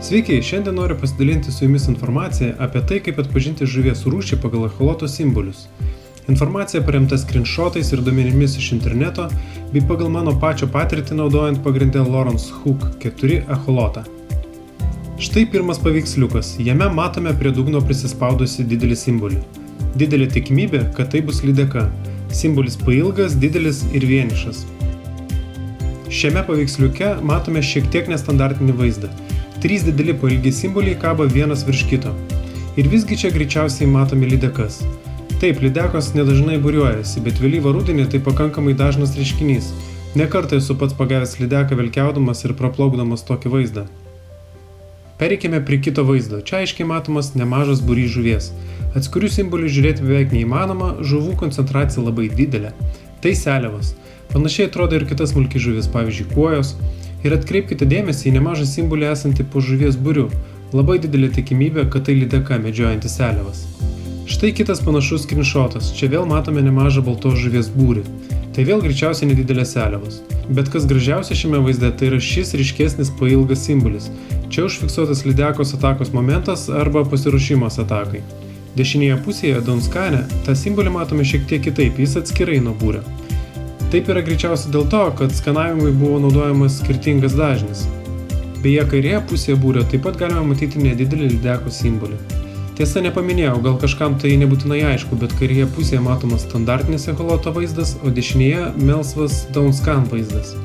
Sveiki, šiandien noriu pasidalinti su jumis informaciją apie tai, kaip atpažinti žuvies rūšį pagal echoloto simbolius. Informacija paremta screenshotais ir duomenimis iš interneto, bei pagal mano pačio patirtį naudojant pagrindę Lawrence Hook 4 echolotą. Štai pirmas paveiksliukas, jame matome prie dugno prisispaudusi didelį simbolį. Didelė tikimybė, kad tai bus lydeka. Simbolis pailgas, didelis ir vienišas. Šiame paveiksliuke matome šiek tiek nestandartinį vaizdą. 3 dideli pailgi simboliai kaba vienas virš kito. Ir visgi čia greičiausiai matome lydekas. Taip, lydekos nedažnai būriuojasi, bet vėlyvą rudenį tai pakankamai dažnas reiškinys. Ne kartą esu pats pagavęs lydeką velkiaudamas ir praplaukdamas tokį vaizdą. Pereikime prie kito vaizdo. Čia aiškiai matomas nemažas būrys žuvies. Atskirių simbolių žiūrėti beveik neįmanoma, žuvų koncentracija labai didelė. Tai seliavos. Panašiai atrodo ir kitas smulki žuvis, pavyzdžiui, kuojos. Ir atkreipkite dėmesį į nemažą simbolį esantį po žuvies būriu. Labai didelė tikimybė, kad tai lydeka medžiojanti seliavas. Štai kitas panašus screenshotas. Čia vėl matome nemažą baltos žuvies būrį. Tai vėl greičiausiai nedidelės seliavos. Bet kas gražiausia šiame vaizde, tai yra šis ryškesnis pailgas simbolis. Čia užfiksuotas lydekos atakos momentas arba pasiruošimas atakai. Dešinėje pusėje Daunskane tą simbolį matome šiek tiek kitaip, jis atskirai nuo būrio. Taip yra greičiausiai dėl to, kad skanavimui buvo naudojamas skirtingas dažnis. Beje, kairėje pusėje būrio taip pat galime matyti nedidelį lydekos simbolį. Tiesa, nepaminėjau, gal kažkam tai nebūtinai aišku, bet kairėje pusėje matomas standartinis echoloto vaizdas, o dešinėje melsvas Daunskan vaizdas.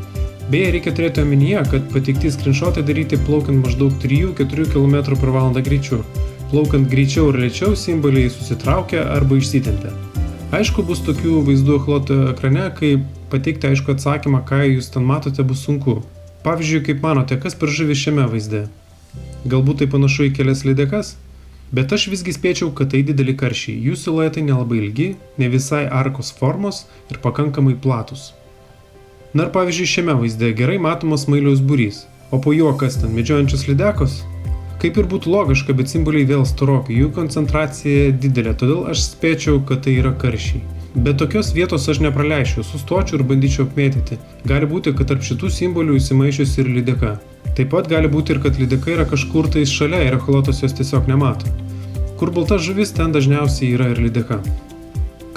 Beje, reikia turėti omenyje, kad pateikti screenshotai daryti plaukiant maždaug 3-4 km/h greičiu. Plaukiant greičiau ir lėčiau simboliai susitraukia arba išsitempia. Aišku, bus tokių vaizdų echoloto ekrane, kai pateikti aišku atsakymą, ką jūs ten matote, bus sunku. Pavyzdžiui, kaip manote, kas per žuvis šiame vaizde? Galbūt tai panašu į kelias lydekas? Bet aš visgi spėčiau, kad tai dideli karšiai. Jų siluetai nelabai ilgi, ne visai arkos formos ir pakankamai platus. Na ir pavyzdžiui, šiame vaizde gerai matomas smailiaus būrys. O po juo kas ten, medžiojančios lydekos? Kaip ir būtų logiška, bet simboliai vėl storokai, jų koncentracija didelė, todėl aš spėčiau, kad tai yra karšiai. Bet tokios vietos aš nepraleisčiau, sustočiau ir bandyčiau apmėtyti. Gali būti, kad tarp šitų simbolių įsimaišiusi ir lydeka. Taip pat gali būti ir kad lydeka yra kažkur tais šalia ir echolotas jos tiesiog nemato. Kur balta žuvis, ten dažniausiai yra ir lydeka.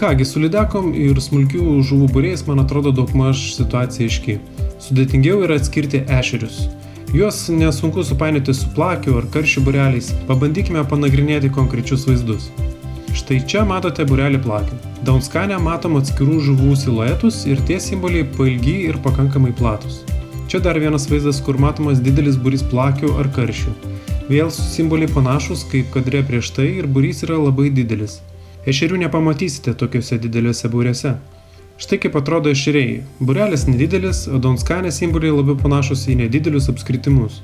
Kągi, su lydekom ir smulkių žuvų būriais man atrodo daugmaž situacija aiški. Sudėtingiau yra atskirti ešerius. Juos nesunku supainioti su plakių ar karšių būreliais. Pabandykime panagrinėti konkrečius vaizdus. Štai čia matote būrelį plakių. Daunskane matom atskirų žuvų siluetus ir tie simboliai pailgi ir pakankamai platus. Čia dar vienas vaizdas, kur matomas didelis būrys plakių ar karšių. Vėl simboliai panašus kaip kadre prieš tai ir būrys yra labai didelis. Ešerių nepamatysite tokiuose dideliuose būriuose. Štai kaip atrodo ešeriai. Būrelis nedidelis, o Daunskane simboliai labiau panašus į nedidelius apskritimus.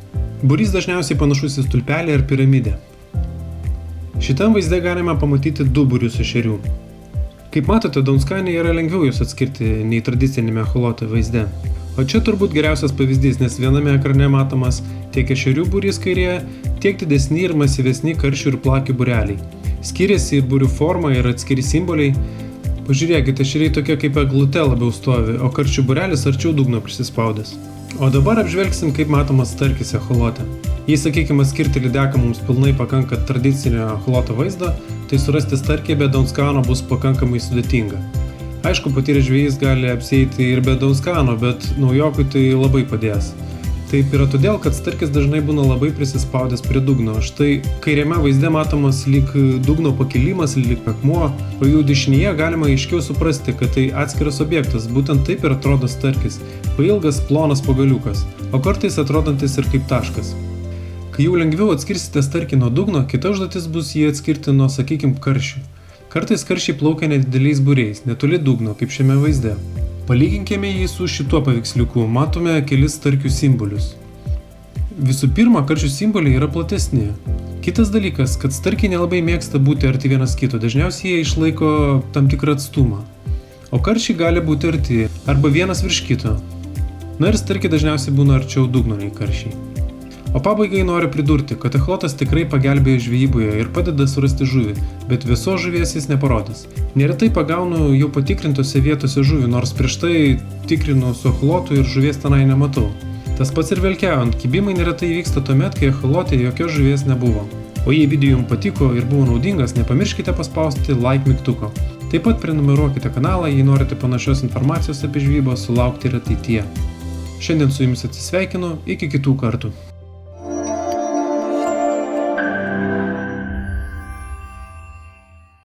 Būrys dažniausiai panašus į stulpelį ar piramidę. Šitam vaizde galime pamatyti 2 būrius ešerių. Kaip matote, Daunskane yra lengviau jūs atskirti nei tradicinėme echoloto vaizde. O čia turbūt geriausias pavyzdys, nes viename ekrane matomas tiek ešerių būrys kairėje, tiek didesni ir masyvesni karšių ir plakių būreliai. Skiriasi ir būrių forma ir atskiri simboliai. Pažiūrėkite, ešeriai tokie kaip eglute labiau stovi, o karšių būrelis arčiau dugno prisispaudęs. O dabar apžvelgsim, kaip matomas starkis echolote. Jei, sakykime, skirti lydeką mums pilnai pakanka tradicinio echoloto vaizdo, tai surasti starkį be Daunskano bus pakankamai sudėtinga. Aišku, patyrę žvejys gali apsieiti ir be Daunskano, bet naujokui tai labai padės. Taip yra todėl, kad starkis dažnai būna labai prisispaudęs prie dugno. Štai kairiame vaizde matomas lyg dugno pakilimas, lyg akmuo, o jų dešinėje galima aiškiau suprasti, kad tai atskiras objektas. Būtent taip ir atrodo starkis. Pailgas, plonas pagaliukas, o kartais atrodantis ir kaip taškas. Kai jau lengviau atskirsite starkį nuo dugno, kita užduotis bus jį atskirti nuo, sakykim, karšių. Kartais karšiai plaukia nedideliais būriais, netoli dugno, kaip šiame vaizde. Palyginkime jį su šituo paveiksliuku, matome kelis starkių simbolius. Visų pirma, karšių simboliai yra platesni. Kitas dalykas, kad starkiai nelabai mėgsta būti arti vienas kito, dažniausiai jie išlaiko tam tikrą atstumą. O karšiai gali būti arti, arba vienas virš kito. Na ir starkiai dažniausiai būna arčiau dugno nei karšiai. O pabaigai noriu pridurti, kad echolotas tikrai pagelbėja žvejyboje ir padeda surasti žuvį, bet visos žuvies jis neparodys. Neretai pagaunu jau patikrintose vietose žuvį, nors prieš tai tikrinu su echolotu ir žuvies tenai nematau. Tas pats ir velkiaujant, kibimai neretai vyksta tuomet, kai echolote jokios žuvies nebuvo. O jei video jums patiko ir buvo naudingas, nepamirškite paspausti like mygtuko. Taip pat prenumeruokite kanalą, jei norite panašios informacijos apie žvejybą sulaukti ir ateityje. Šiandien su jumis atsisveikinu, iki kitų kartų.